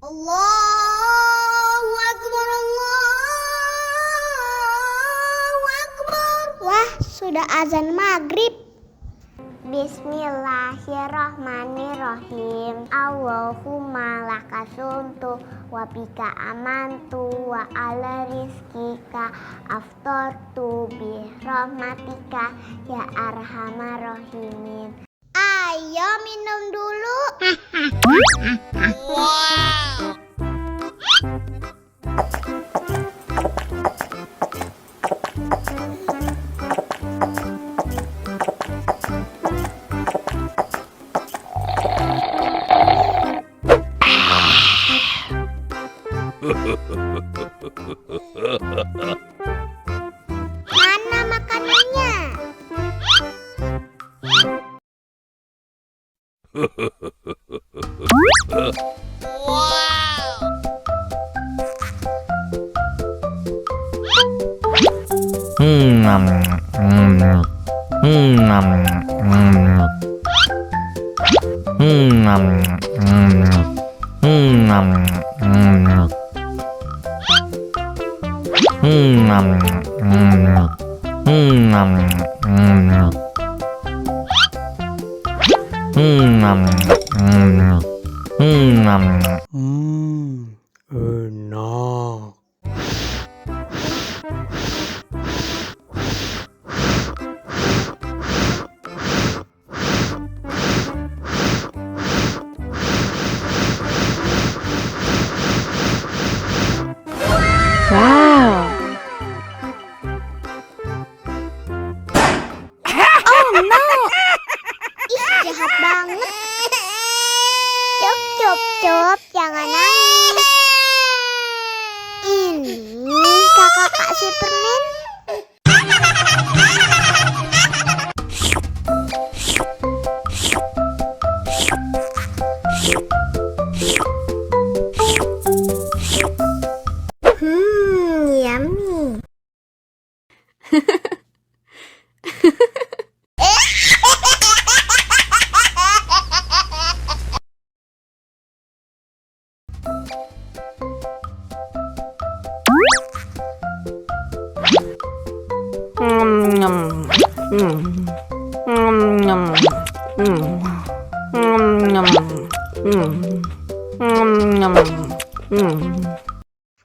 Allahu Akbar, Allahu Akbar. Wah, sudah azan maghrib. Bismillahirrahmanirrahim. Allahumma lakasumtu wa bika amantu wa ala rizkika aftortu bi rahmatika ya arhamar rahimin. Ayo minum dulu. Wow. Mana makanannya? Enak. Wow. Oh no. Ih, jahat banget. Cup, jangan nangis. Ini kakak kasih permen. Yummy.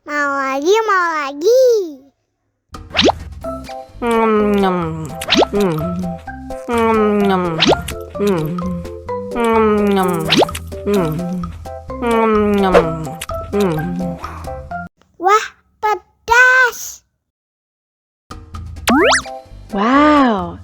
Mau lagi. Wah, pedas. Wow.